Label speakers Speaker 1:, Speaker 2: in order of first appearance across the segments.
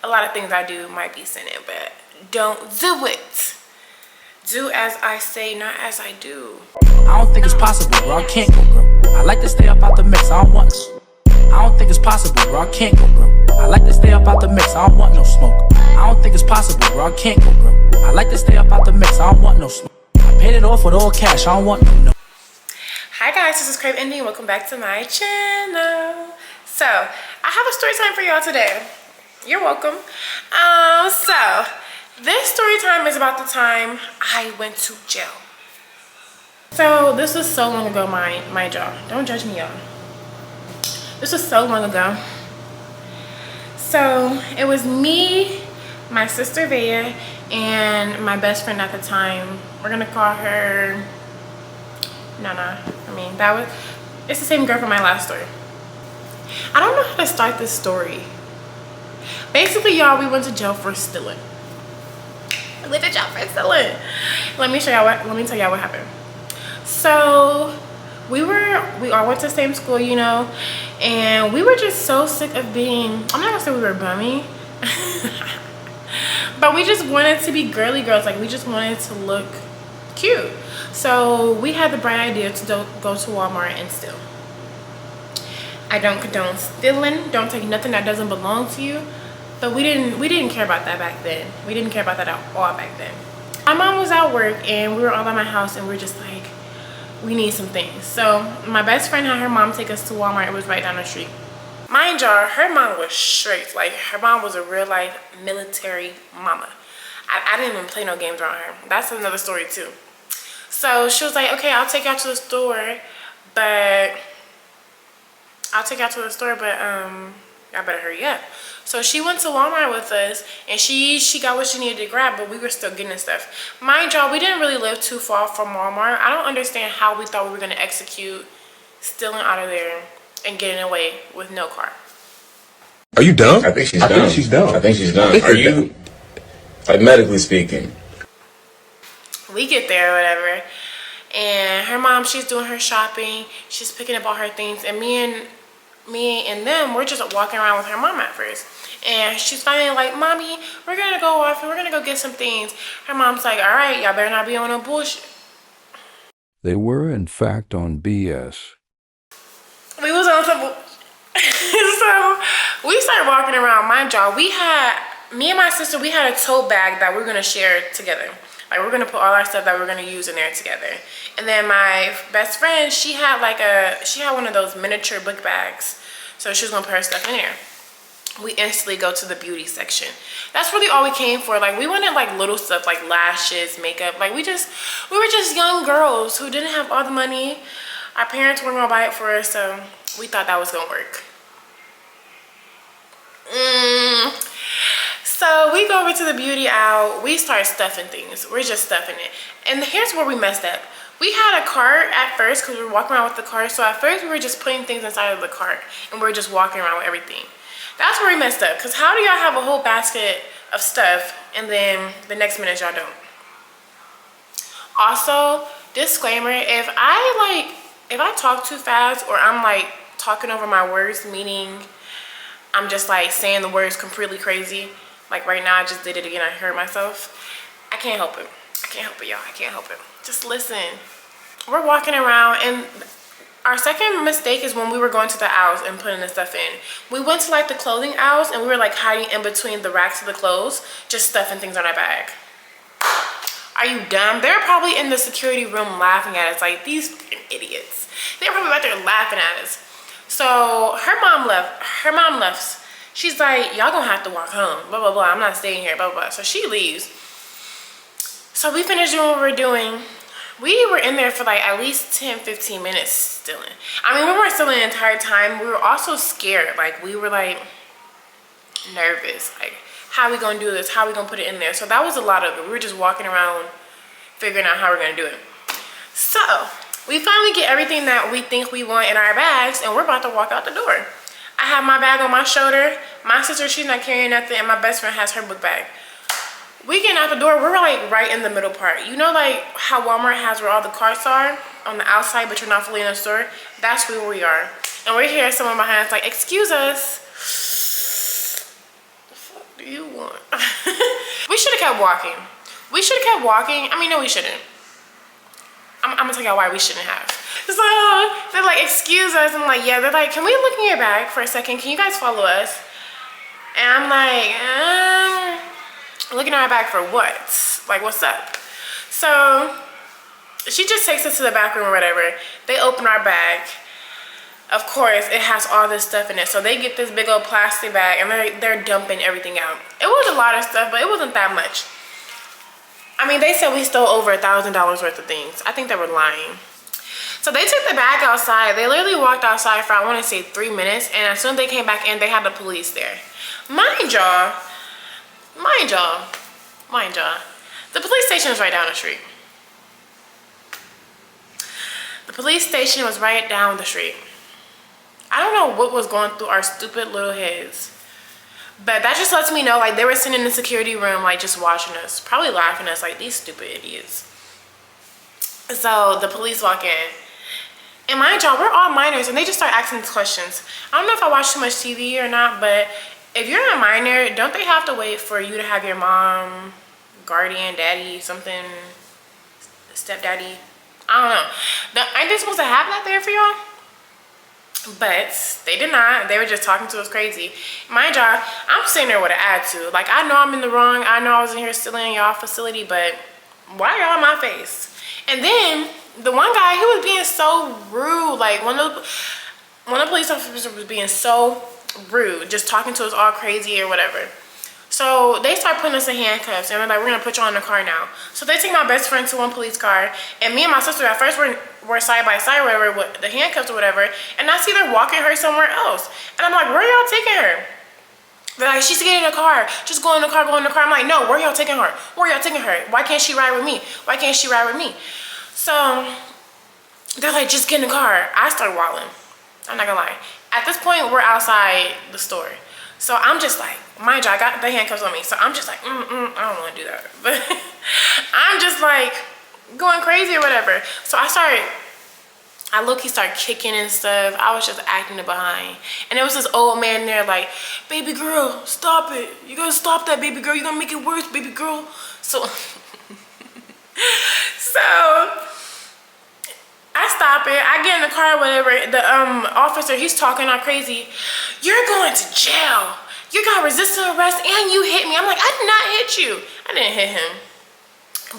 Speaker 1: a lot of things I do might be sinning, but don't do it. Do as I say, not as I do.
Speaker 2: I don't think it's possible, bro. I can't go, bro. I like to stay up out the mix. I don't want. I don't think it's possible, bro. I can't go, bro. I like to stay up out the mix. I don't want no smoke. I don't think it's possible, bro. I can't go, bro. I like to stay up out the mix. I don't want no smoke. I paid it off with all cash. I don't want no.
Speaker 1: Hi guys, this is Crave Indie. Welcome back to my channel. So I have a story time for y'all today. You're welcome. So this story time is about the time I went to jail. So this was so long ago, mind y'all. Don't judge me, y'all. This was so long ago. So it was me, my sister Vea, and my best friend at the time. We're gonna call her Nana. I mean, it's the same girl from my last story. I don't know how to start this story. Basically, y'all, we went to jail for stealing. We went to jail for stealing. Let me tell y'all what happened. So we all went to the same school, you know, and we were just so sick of being, I'm not gonna say we were bummy, but we just wanted to be girly girls. Like, we just wanted to look cute. So we had the bright idea to go to Walmart and steal. I don't condone stealing. Don't take nothing that doesn't belong to you. But we didn't care about that back then. We didn't care about that at all back then. My mom was at work and we were all at my house and we were just like, we need some things. So my best friend had her mom take us to Walmart. It was right down the street. Mind y'all, her mom was straight. Like, her mom was a real life military mama. I didn't even play no games around her. That's another story too. So she was like, okay, I'll take y'all to the store, but y'all better hurry up. So she went to Walmart with us and she got what she needed to grab, but we were still getting stuff. Mind y'all, we didn't really live too far from Walmart. I don't understand how we thought we were gonna execute stealing out of there and getting away with no car.
Speaker 3: Are you dumb?
Speaker 4: I think she's dumb. I think she's dumb. Are you, like, medically speaking?
Speaker 1: We get there or whatever, and her mom, she's doing her shopping, she's picking up all her things, and me and them, we're just walking around with her mom at first. And she's finally like, Mommy, we're gonna go off and we're gonna go get some things. Her mom's like, all right, y'all better not be on no bullshit.
Speaker 5: They were, in fact, on BS.
Speaker 1: We was on some so we started walking around. Mind y'all, me and my sister, we had a tote bag that we're gonna share together. Like, we're gonna put all our stuff that we're gonna use in there together. And then my best friend, she had one of those miniature book bags. So she was gonna put her stuff in there. We instantly go to the beauty section. That's really all we came for. Like, we wanted like little stuff like lashes, makeup. Like, we were just young girls who didn't have all the money. Our parents weren't gonna buy it for us, so we thought that was gonna work. So we go over to the beauty aisle. We start stuffing things. We're just stuffing it. And here's where we messed up. We had a cart at first because we were walking around with the cart. So at first we were just putting things inside of the cart and we were just walking around with everything. That's where we messed up. Because how do y'all have a whole basket of stuff and then the next minute y'all don't? Also, disclaimer, if I talk too fast or I'm like talking over my words, meaning I'm just like saying the words completely crazy, like right now I just did it again, I heard myself, I can't help it. I can't help it, y'all. I can't help it. Just listen. We're walking around, and our second mistake is when we were going to the aisles and putting the stuff in. We went to like the clothing aisles and we were like hiding in between the racks of the clothes, just stuffing things on our bag. Are you dumb? They're probably in the security room laughing at us like, these idiots. They're probably out there laughing at us. So her mom left. She's like, y'all gonna have to walk home, blah, blah, blah. I'm not staying here, blah, blah, blah. So she leaves. So we finished doing what we were doing. We were in there for like at least 10-15 minutes stealing. I mean, we weren't stealing the entire time. We were also scared. Like, we were like nervous. Like, how are we gonna do this? How are we gonna put it in there? So that was a lot of it. We were just walking around figuring out how we're gonna do it. So we finally get everything that we think we want in our bags and we're about to walk out the door. I have my bag on my shoulder. My sister, she's not carrying nothing, and my best friend has her book bag. We getting out the door, we're like right in the middle part. You know, like how Walmart has where all the carts are on the outside, but you're not fully in the store? That's where we are. And we're hearing someone behind us like, excuse us. do you want? We should have kept walking. We should have kept walking. I mean, no, we shouldn't. I'm gonna tell y'all why we shouldn't have. So they're like, excuse us. I'm like, yeah. They're like, can we look in your bag for a second? Can you guys follow us? And I'm like, looking at our bag for what? Like, what's up? So she just takes us to the back room or whatever. They open our bag. Of course, it has all this stuff in it. So they get this big old plastic bag and they're dumping everything out. It was a lot of stuff, but it wasn't that much. I mean, they said we stole over $1,000 worth of things. I think they were lying. So they took the bag outside. They literally walked outside for, I want to say, 3 minutes. And as soon as they came back in, they had the police there. Mind y'all, the police station is right down the street. The police station was right down the street. I don't know what was going through our stupid little heads. But that just lets me know, like, they were sitting in the security room, like, just watching us. Probably laughing at us, like, these stupid idiots. So the police walk in. And mind y'all, we're all minors, and they just start asking us questions. I don't know if I watch too much TV or not, but if you're a minor, don't they have to wait for you to have your mom, guardian, daddy, something, stepdaddy? I don't know. Aren't they supposed to have that there for y'all? But they did not. They were just talking to us crazy. Mind y'all, I'm sitting there with an attitude. Like, I know I'm in the wrong. I know I was in here stealing y'all facility, but why y'all in my face? And then the one guy, he was being so rude. Like, one of the police officers was being so rude, just talking to us all crazy or whatever. So they start putting us in handcuffs and they're like, we're gonna put you on the car now. So they take my best friend to one police car, and me and my sister at first were side by side or whatever with the handcuffs or whatever, and I see they're walking her somewhere else. And I'm like, where y'all taking her? They're like, she's getting in the car. Just go in the car, go in the car. I'm like, no, where y'all taking her? Where y'all taking her? Why can't she ride with me? Why can't she ride with me? So they're like, just get in the car. I start wilding. I'm not gonna lie. At this point, we're outside the store. So I'm just like, mind you, I got the handcuffs on me. So I'm just like, I don't want to do that. But I'm just like going crazy or whatever. So I low-key started kicking and stuff. I was just acting it behind. And there was this old man there like, baby girl, stop it. You gotta stop that, baby girl. You're gonna make it worse, baby girl. So, I stop it. I get in the car or whatever. The officer, he's talking all crazy. You're going to jail. You got resisting arrest and you hit me. I'm like, I did not hit you. I didn't hit him.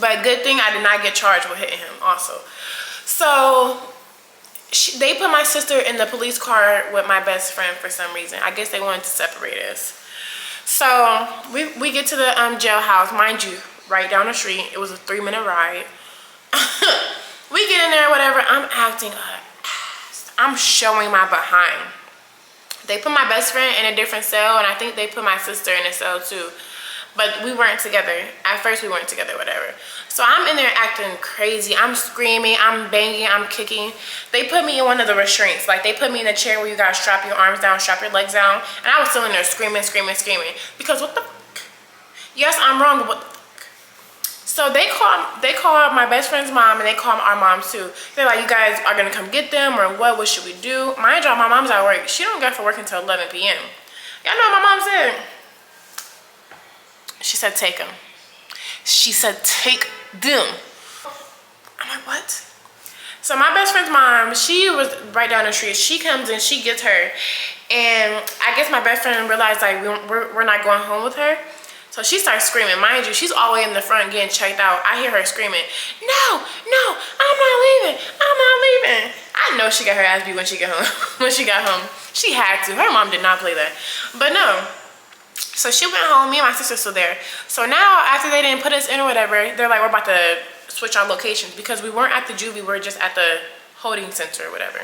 Speaker 1: But good thing I did not get charged with hitting him also. So they put my sister in the police car with my best friend for some reason. I guess they wanted to separate us. So we get to the jailhouse, mind you, right down the street. It was a 3-minute ride. We get in there, whatever. I'm acting ass. I'm showing my behind. They put my best friend in a different cell, and I think they put my sister in a cell too. But we weren't together. At first, we weren't together, whatever. So I'm in there acting crazy. I'm screaming, I'm banging, I'm kicking. They put me in one of the restraints. Like, they put me in a chair where you gotta strap your arms down, strap your legs down. And I was still in there screaming, screaming, screaming. Because what the fuck? Yes, I'm wrong, but what the fuck? So they call my best friend's mom, and they call our mom too. They're like, you guys are gonna come get them or what? What should we do? Mind you, my mom's at work. She don't get for work until 11 p.m. Y'all know what my mom said? She said, take them. She said, take them. I'm like, what? So my best friend's mom, she was right down the street. She comes and she gets her. And I guess my best friend realized like we're not going home with her. So she starts screaming. Mind you, she's all the way in the front getting checked out. I hear her screaming, no, I'm not leaving. I'm not leaving. I know she got her ass beat when she got home. When she got home. She had to. Her mom did not play that. But no. So she went home. Me and my sister still there. So now after they didn't put us in or whatever, they're like, we're about to switch our locations because we weren't at the Juvie. We were just at the holding center or whatever.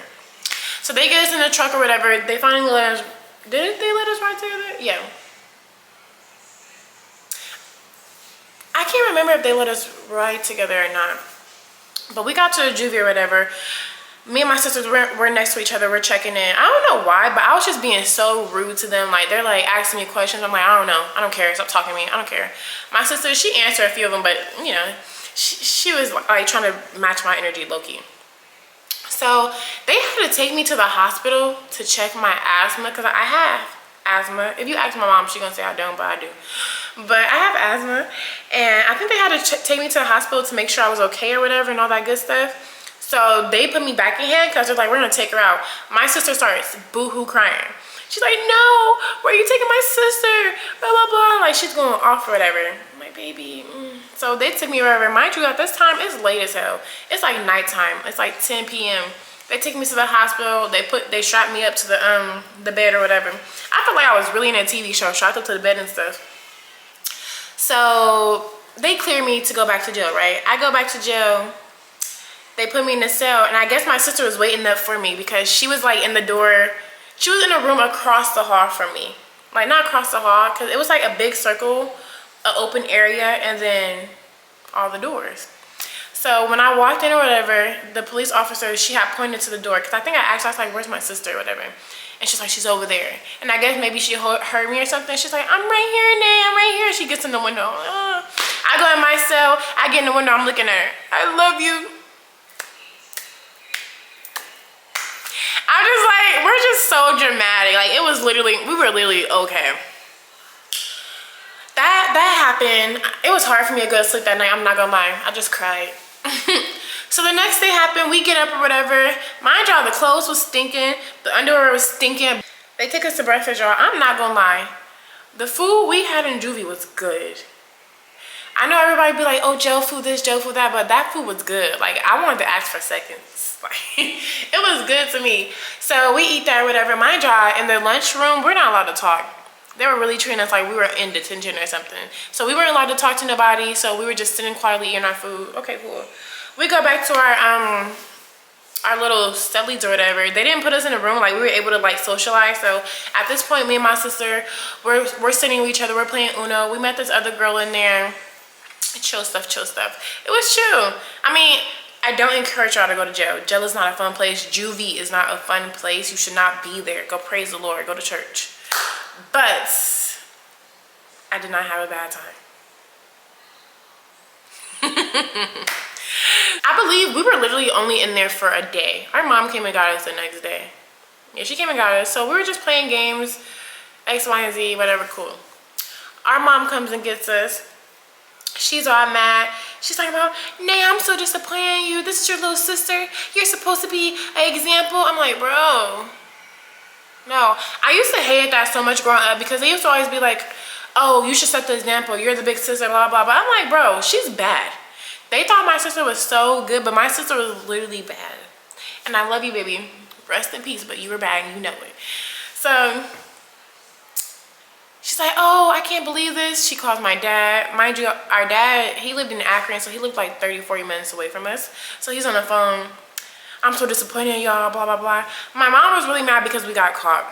Speaker 1: So they get us in the truck or whatever. They finally let us. Didn't they let us ride together? Yeah. I can't remember if they let us ride together or not. But we got to the Juvie or whatever. Me and my sisters were next to each other. We're checking in. I don't know why, but I was just being so rude to them. Like, they're like asking me questions. I'm like, I don't know. I don't care. Stop talking to me. I don't care. My sister, she answered a few of them, but you know, she was like trying to match my energy low-key. So they had to take me to the hospital to check my asthma because I asthma. If you ask my mom, she's gonna say I don't, but I do. But I have asthma, and I think they had to take me to the hospital to make sure I was okay or whatever and all that good stuff. So they put me back in handcuffs. They're like, we're gonna take her out. My sister starts boo-hoo crying. She's like, no, where are you taking my sister? Blah, blah, blah. Like, she's going off or whatever. I'm like, baby. So they took me wherever. Mind you, at this time, it's late as hell. It's like nighttime. It's like 10 p.m. They take me to the hospital. They strapped me up to the bed or whatever. I felt like I was really in a TV show, strapped up to the bed and stuff. So they clear me to go back to jail, right? I go back to jail. They put me in the cell, and I guess my sister was waiting up for me because she was like in the door. She was in a room across the hall from me. Like, not across the hall, because it was like a big circle, an open area, and then all the doors. So when I walked in or whatever, the police officer, she had pointed to the door, because I think I asked her, I was like, where's my sister or whatever? And she's like, she's over there. And I guess maybe she heard me or something. She's like, I'm right here, Nay, I'm right here. She gets in the window. I go in my cell, I get in the window, I'm looking at her. I love you. I'm just like, we're just so dramatic. Like, it was literally, we were literally okay. That happened. It was hard for me to go to sleep that night. I'm not gonna lie. I just cried. So the next day happened. We get up or whatever. Mind y'all, the clothes was stinking. The underwear was stinking. They took us to breakfast, y'all. I'm not gonna lie. The food we had in Juvie was good. I know everybody be like, oh, Joe food this, Joe food that, but that food was good. Like, I wanted to ask for seconds. Like, it was good to me. So we eat that or whatever. Mind y'all, in the lunchroom, we're not allowed to talk. They were really treating us like we were in detention or something. So we weren't allowed to talk to nobody. So we were just sitting quietly eating our food. Okay, cool. We go back to our little studies or whatever. They didn't put us in a room. Like, we were able to like socialize. So at this point, me and my sister, we're sitting with each other. We're playing Uno. We met this other girl in there. Chill stuff. It was chill. I mean, I don't encourage y'all to go to jail. Jail is not a fun place. Juvie is not a fun place. You should not be there. Go praise the Lord. Go to church. But I did not have a bad time. I believe we were literally only in there for a day. Our mom came and got us the next day. Yeah, she came and got us. So we were just playing games, X, Y, and Z, whatever, cool. Our mom comes and gets us. She's all mad. She's like, Nay, I'm so disappointed in you. This is your little sister. You're supposed to be an example. I'm like, bro. No. I used to hate that so much growing up because they used to always be like, oh, you should set the example. You're the big sister, blah, blah, blah. I'm like, bro, she's bad. They thought my sister was so good, but my sister was literally bad. And I love you, baby. Rest in peace, but you were bad and you know it. So she's like, oh, I can't believe this. She calls my dad. Mind you, our dad, he lived in Akron, so he lived like 30, 40 minutes away from us. So he's on the phone. I'm so disappointed in y'all, blah, blah, blah. My mom was really mad because we got caught.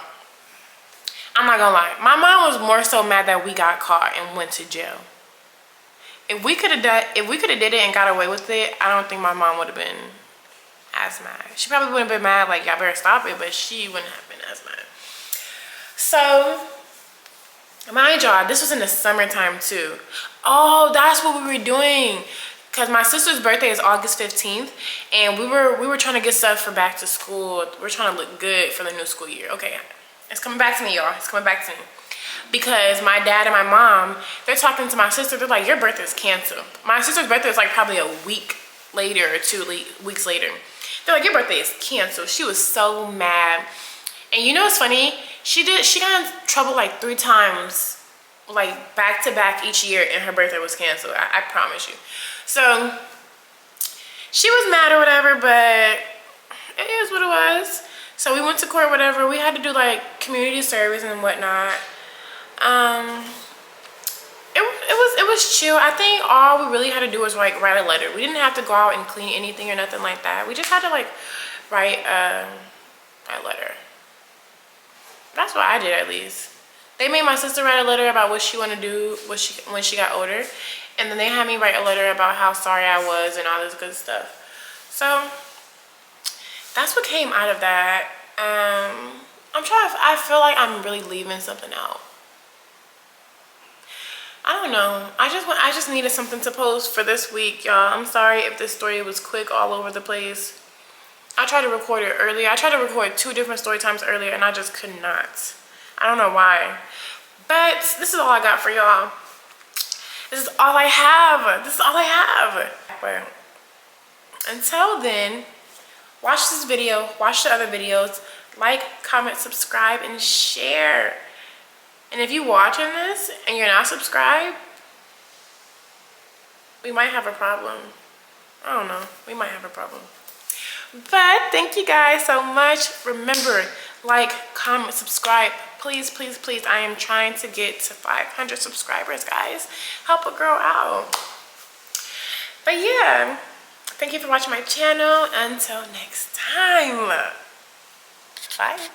Speaker 1: I'm not gonna lie. My mom was more so mad that we got caught and went to jail. If we could have did it and got away with it, I don't think my mom would have been as mad. She probably wouldn't have been mad, like, y'all better stop it, but she wouldn't have been as mad. So mind y'all, this was in the summertime too. Oh, that's what we were doing. Cause my sister's birthday is August 15th, and we were trying to get stuff for back to school. We're trying to look good for the new school year. Okay, it's coming back to me, y'all. It's coming back to me. Because my dad and my mom, they're talking to my sister. They're like, your birthday is canceled. My sister's birthday is like probably a week later or 2 weeks later. They're like, your birthday is canceled. She was so mad. And you know what's funny? She got in trouble like 3 times, like back to back each year, and her birthday was canceled. I promise you. So she was mad or whatever, but it is what it was. So we went to court, whatever. We had to do like community service and whatnot. It was chill. I think all we really had to do was like write a letter. We didn't have to go out and clean anything or nothing like that. We just had to like write a letter. That's what I did, at least. They made my sister write a letter about what she wanted to do when she got older, and then they had me write a letter about how sorry I was and all this good stuff. So that's what came out of that. I feel like I'm really leaving something out. I don't know. I just needed something to post for this week, y'all. I'm sorry if this story was quick all over the place. I tried to record it earlier. I tried to record 2 different story times earlier, and I just could not. I don't know why. But this is all I got for y'all. This is all I have. This is all I have. But until then, watch this video, watch the other videos, like, comment, subscribe, and share. And if you're watching this and you're not subscribed, we might have a problem. I don't know. We might have a problem. But thank you guys so much. Remember, like, comment, subscribe. Please, please, please. I am trying to get to 500 subscribers, guys. Help a girl out. But yeah, thank you for watching my channel. Until next time. Bye.